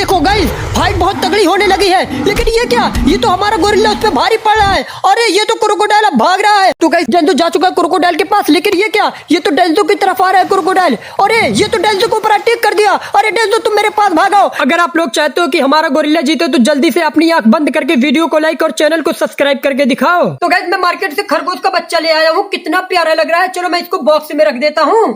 देखो guys, fight बहुत तगड़ी होने लगी है। लेकिन ये क्या, ये तो हमारा गोरिल्ला उस पे भारी पड़ रहा है। अरे ये तो क्रोकोडाइल अब भाग रहा है। तो गाइस डेंजो जा चुका है क्रोकोडाइल के पास। लेकिन ये क्या, ये तो डेंजो की तरफ आ रहा है क्रोकोडाइल। अरे ये तो डेंजो के ऊपर अटैक कर दिया। अरे डेंजो तुम मेरे पास भागो। अगर आप लोग चाहते हो कि हमारा गोरिल्ला जीते तो जल्दी से अपनी आंख बंद करके वीडियो को लाइक और चैनल को सब्सक्राइब करके दिखाओ। तो गाइस मैं मार्केट से खरगोश का बच्चा ले आया हूँ। कितना प्यारा लग रहा है। चलो मैं इसको बॉक्स में रख देता हूँ।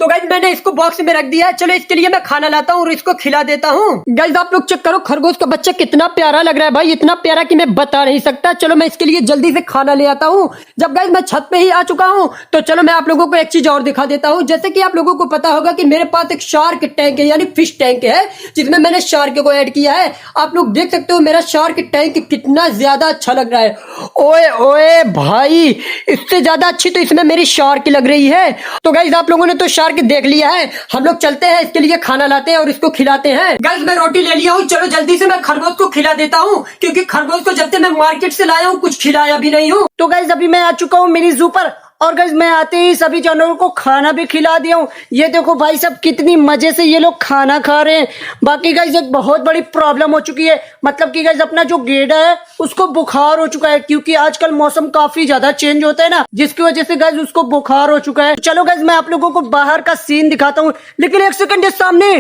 तो गाइज मैंने इसको बॉक्स में रख दिया है। चलो इसके लिए मैं खाना लाता हूँ और इसको खिला देता हूँ। गाइज आप लोग चेक करो, खरगोश का बच्चा कितना प्यारा लग रहा है भाई, इतना प्यारा कि मैं बता नहीं सकता। चलो मैं इसके लिए जल्दी से खाना ले आता हूँ। जब गाइज मैं छत पे ही आ चुका हूँ तो चलो मैं आप लोगों को एक चीज और दिखा देता हूँ। जैसे कि आप लोगों को पता होगा कि मेरे पास एक शार्क टैंक है, यानी फिश टैंक है, जिसमें मैंने शार्क को ऐड किया है। आप लोग देख सकते हो मेरा शार्क टैंक कितना ज्यादा अच्छा लग रहा है। ओए ओए भाई, इससे ज्यादा अच्छी तो इसमें मेरी शार्क लग रही है। तो गाइज आप लोगों ने तो शार्क देख लिया है, हम लोग चलते हैं इसके लिए खाना लाते हैं और इसको खिलाते हैं। गाइस मैं रोटी ले लिया हूँ। चलो जल्दी से मैं खरगोश को खिला देता हूँ, क्योंकि खरगोश को जब से मैं मार्केट से लाया हूँ कुछ खिलाया भी नहीं हूँ। तो गाइस अभी मैं आ चुका हूँ मिनी ज़ू पर, और गाइस मैं आते ही सभी जानवरों को खाना भी खिला दिया हूँ। ये देखो भाई सब कितनी मजे से ये लोग खाना खा रहे हैं। बाकी गाइस एक बहुत बड़ी प्रॉब्लम हो चुकी है, मतलब कि गाइस अपना जो गेड़ा है उसको बुखार हो चुका है, क्योंकि आजकल मौसम काफी ज्यादा चेंज होता है ना, जिसकी वजह से गाइस उसको बुखार हो चुका है। चलो गाइस मैं आप लोगों को बाहर का सीन दिखाता हूँ, लेकिन एक सेकंड इस सामने।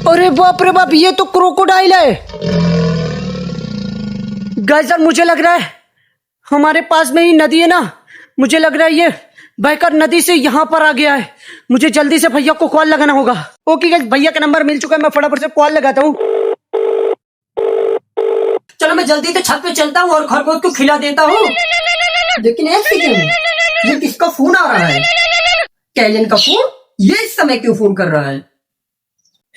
अरे बाप रे बाप, ये तो क्रोकोडाइल है। गाइस यार मुझे लग रहा है हमारे पास में ही नदी है ना, मुझे लग रहा है ये बहकर नदी से यहाँ पर आ गया है। मुझे जल्दी से भैया को कॉल लगाना होगा। ओके गाइस भैया का नंबर मिल चुका है, मैं फटाफट से कॉल लगाता हूँ। चलो मैं जल्दी से छत पे चलता हूँ और खरगोश को खिला देता हूँ। लेकिन एक सेकंड, ये किसका फोन आ रहा है? कैलन का फोन? ये इस समय क्यों फोन कर रहा है?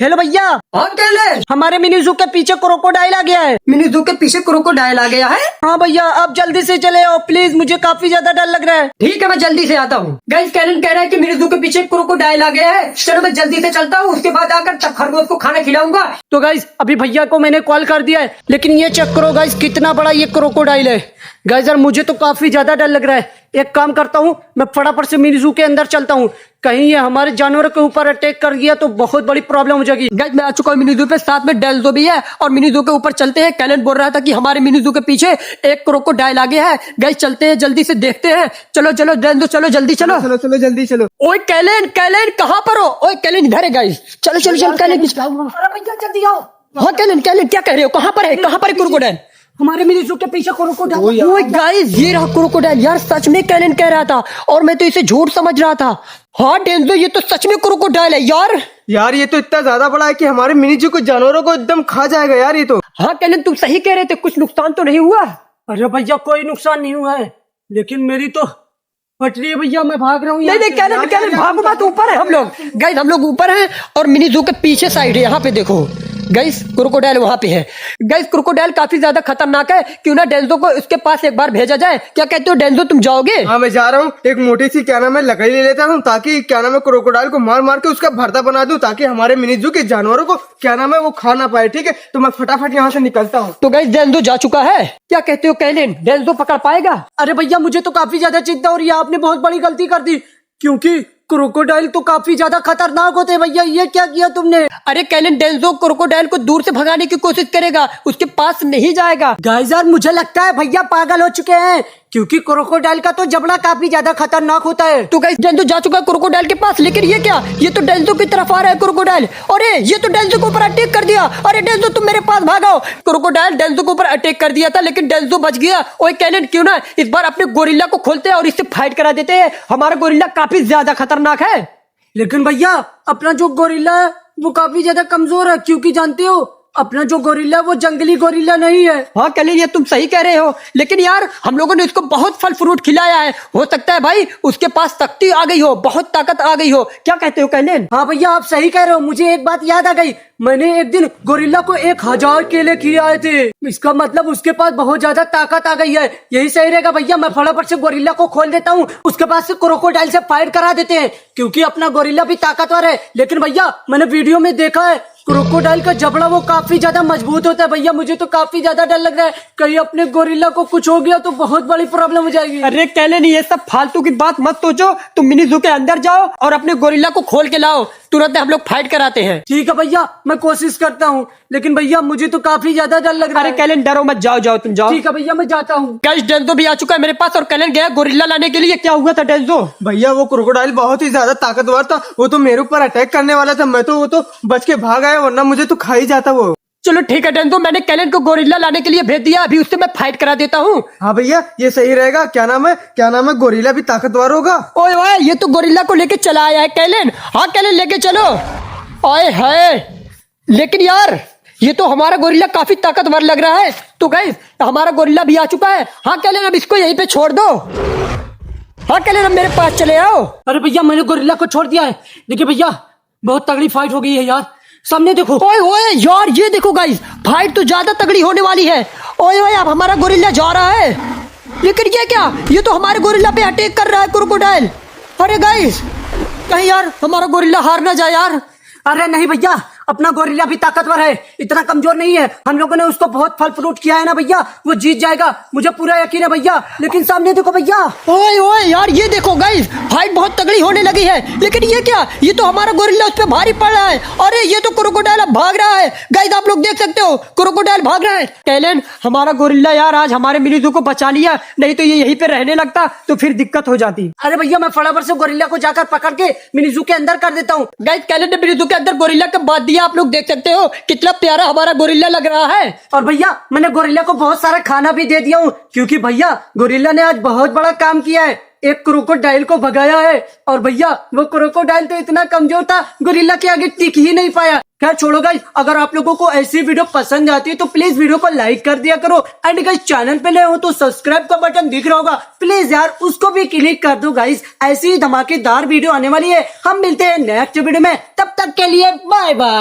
हेलो भैया। हाँ कैलन, हमारे मिनी ज़ू के पीछे क्रोकोडाइल आ गया है। मिनी ज़ू के पीछे क्रोकोडाइल आ गया है? हाँ भैया आप जल्दी से चले आओ प्लीज, मुझे काफी ज्यादा डर लग रहा है। ठीक है मैं जल्दी से आता हूँ। गाइस कैलन कह रहा है कि मिनी ज़ू के पीछे क्रोकोडाइल आ गया है। चलो मैं जल्दी से चलता हूँ, उसके बाद आकर खरगोश को खाना खिलाऊंगा। तो गाइस अभी भैया को मैंने कॉल कर दिया है, लेकिन ये चेक करो गाइस कितना बड़ा ये क्रोकोडाइल है। गाइस यार मुझे तो काफी ज्यादा डर लग रहा है। एक काम करता हूँ, मैं फटाफट से मिनी ज़ू के अंदर चलता हूँ, कहीं ये हमारे जानवरों के ऊपर अटैक कर गया तो बहुत बड़ी प्रॉब्लम हो जाएगी। गाइस मैं आ चुका हूँ मिनी ज़ू पे, साथ में डेल्जो भी है और मिनी ज़ू के ऊपर चलते हैं। कैलन बोल रहा था कि हमारे मिनी ज़ू के पीछे एक क्रोकोडाइल आ गया है। गाइस चलते हैं, जल्दी से देखते हैं। चलो चलो डेल्जो चलो जल्दी चलो। चलो चलो जल्दी चलो। ओए कैलन, कैलन कहाँ पर हो? ओए कैलन इधर है गाइस, चलो चलो चलो कैलन। अरे भैया जल्दी आओ। हाँ कैलन, कैलन क्या कह रहे हो? कहाँ पर है, कहाँ पर है क्रोकोडाइल? हमारे मिनी ज़ू के पीछे क्रोकोडाइल। ओए गाइस ये रहा क्रोकोडाइल। यार सच में कैलन कह रहा था और मैं तो इसे झूठ समझ रहा था। हाँ डेंजो ये तो सच में क्रोकोडाइल है यार। यार ये तो इतना ज्यादा बड़ा है कि हमारे मिनी ज़ू को जानवरों को एकदम खा जाएगा यार ये तो। हाँ कैलन तुम सही कह रहे थे, कुछ नुकसान तो नहीं हुआ? अरे भैया कोई नुकसान नहीं हुआ है, लेकिन मेरी तो फट रही है भैया, मैं भाग रहा हूँ। नहीं नहीं कैलन, कैलन भागो मत, ऊपर है हम लोग। गाइस हम लोग ऊपर हैं और मिनी ज़ू के पीछे साइड है, यहाँ पे देखो गाइस क्रोकोडाइल वहां पे है। गाइस क्रोकोडाइल काफी ज्यादा खतरनाक है, क्यों ना डेंजो को उसके पास एक बार भेजा जाए। क्या कहते हो डेंजो, तुम जाओगे? हाँ मैं जा रहा हूँ, एक मोटी सी क्या नाम है लकड़ी ले लेता हूँ, ताकि क्या नाम है क्रोकोडाइल को मार मार के उसका भरता बना दूं, ताकि हमारे मिनी ज़ू के जानवरों को क्या नाम है वो खा ना पाए। ठीक है तो मैं फटाफट यहाँ से निकलता हूँ। तो गाइस डेंजो जा चुका है। क्या कहते हो कैलन, डेंजो पकड़ पाएगा? अरे भैया मुझे तो काफी ज्यादा चिंता हो रही है, आपने बहुत बड़ी गलती कर दी, क्योंकि क्रोकोडाइल तो काफी ज्यादा खतरनाक होते हैं भैया। ये क्या किया तुमने? अरे कैलन डेंजो क्रोकोडाइल को दूर से भगाने की कोशिश करेगा, उसके पास नहीं जाएगा। गाइस यार मुझे लगता है भैया पागल हो चुके हैं, क्योंकि क्रोकोडाइल का तो जबड़ा काफी ज्यादा खतरनाक होता है। तो गाइस डेंजो जा चुका है क्रोकोडाइल के पास, लेकिन ये क्या, ये तो डेंजो की तरफ आ रहा है क्रोकोडाइल। अरे ये तो डेंजो के ऊपर अटैक कर दिया। अरे डेंजो तुम मेरे पास भागो। क्रोकोडाइल डेंजो के ऊपर अटैक कर दिया था, लेकिन डेंजो बच गया। ओए कैलन क्यों ना इस बार अपने गोरिल्ला को खोलते हैं और इससे फाइट करा देते हैं। हमारा गोरिल्ला काफी ज्यादा खतरनाक है। लेकिन भैया अपना जो गोरिल्ला है वो काफी ज्यादा कमजोर है, क्योंकि जानते हो अपना जो गोरिल्ला वो जंगली गोरिल्ला नहीं है। हाँ कैलन ये तुम सही कह रहे हो, लेकिन यार हम लोगों ने उसको बहुत फल फ्रूट खिलाया है, हो सकता है भाई उसके पास शक्ति आ गई हो, बहुत ताकत आ गई हो। क्या कहते हो कैलन? हाँ भैया आप सही कह रहे हो, मुझे एक बात याद आ गई, मैंने एक दिन गोरिल्ला को 1000 केले खिलाए आए थे। इसका मतलब उसके पास बहुत ज्यादा ताकत आ गई है। यही सही रहेगा भैया, मैं फटाफट से गोरिल्ला को खोल देता हूँ, उसके पास से क्रोकोडाइल से फाइट करा देते हैं, क्योंकि अपना गोरिल्ला भी ताकतवर है। लेकिन भैया मैंने वीडियो में देखा है क्रोकोडाइल का जबड़ा वो काफी ज्यादा मजबूत होता है। भैया मुझे तो काफी ज्यादा डर लग रहा है, कहीं अपने गोरिल्ला को कुछ हो गया तो बहुत बड़ी प्रॉब्लम हो जाएगी। अरे कैलन, ये सब फालतू की बात मत सोचो, तुम मिनी जू के अंदर जाओ और अपने गोरिल्ला को खोल के लाओ, तुरंत हम लोग फाइट कराते हैं। ठीक है भैया, मैं कोशिश करता हूँ, लेकिन भैया मुझे तो काफी ज्यादा डर लग रहा अरे है। कैलन डरो मत, जाओ जाओ तुम जाओ। ठीक है भैया, मैं जाता हूँ। गाइस डेंजो भी आ चुका है मेरे पास और कैलन गया गोरिल्ला लाने के लिए। क्या हुआ था डेंजो? भैया वो क्रोकोडाइल बहुत ही ज्यादा ताकतवर था, वो तो मेरे ऊपर अटैक करने वाला था, मैं तो वो तो बच के भाग आया, वरना मुझे तो खा ही जाता वो। चलो ठीक है डेंजो, मैंने कैलन को गोरिल्ला लाने के लिए भेज दिया, अभी उससे मैं फाइट करा देता हूँ। हाँ भैया ये सही रहेगा। क्या नाम है गोरिल्ला भी ताकतवर होगा। ओए ओए, ये तो गोरिल्ला को लेके चला आया है कैलन। हाँ कैलन लेके चलो। ओए है, लेकिन यार ये तो हमारा गोरिल्ला काफी ताकतवर लग रहा है। तो गाइस हमारा गोरिल्ला भी आ चुका है। हाँ कैलन, अब इसको यहीं पे छोड़ दो। हाँ कैलन, अब मेरे पास चले आओ। अरे भैया मैंने गोरिल्ला को छोड़ दिया है। देखिए भैया बहुत तगड़ी फाइट हो गई है यार, सामने देखो। ओए ओए यार, ये देखो गाइस, फाइट तो ज्यादा तगड़ी होने वाली है। ओए ओए, अब हमारा गोरिल्ला जा रहा है, लेकिन ये क्या, ये तो हमारे गोरिल्ला पे अटैक कर रहा है क्रोकोडाइल। अरे गाइस, कहीं यार हमारा गोरिल्ला हार ना जाए यार। अरे नहीं भैया, अपना गोरिल्ला भी ताकतवर है, इतना कमजोर नहीं है। हम लोगों ने उसको बहुत फल फ्रूट किया है ना भैया, वो जीत जाएगा, मुझे पूरा यकीन है भैया। लेकिन सामने देखो भैया। ओए ओए यार, ये देखो गाइस, फाइट बहुत तगड़ी होने लगी है, लेकिन ये क्या, ये तो हमारा गोरिल्ला उस पे भारी पड़ रहा है। अरे ये तो क्रोकोडाइल अब भाग रहा है। गाइस आप लोग देख सकते हो, क्रोकोडाइल भाग रहा है। कैलन, हमारा गोरिल्ला यार आज हमारे मिनी जू को बचा लिया, नहीं तो ये यहीं पे रहने लगता तो फिर दिक्कत हो जाती। अरे भैया मैं फटाफट से गोरिल्ला को जाकर पकड़ के मिनी जू के अंदर कर देता हूँ। गाइस कैलन ने मिनी जू के अंदर गोरिल्ला का बात दिया, आप लोग देख सकते हो कितना प्यारा हमारा गोरिल्ला लग रहा है। और भैया मैंने गोरिल्ला को बहुत सारा खाना भी दे दिया हूँ, क्योंकि भैया गोरिल्ला ने आज बहुत बड़ा काम किया है, एक क्रोकोडाइल को भगाया है। और भैया वो क्रोकोडाइल तो इतना कमजोर था, गोरिल्ला के आगे टिक ही नहीं पाया। खैर छोड़ो गाइस, अगर आप लोगों को ऐसी वीडियो पसंद आती है तो प्लीज वीडियो को लाइक कर दिया करो। एंड गाइस चैनल पे नए हो तो सब्सक्राइब का बटन दिख रहा होगा, प्लीज यार उसको भी क्लिक कर दो गाइस। ऐसी धमाकेदार वीडियो आने वाली है। हम मिलते हैं नेक्स्ट वीडियो में, तब तक के लिए बाय बाय।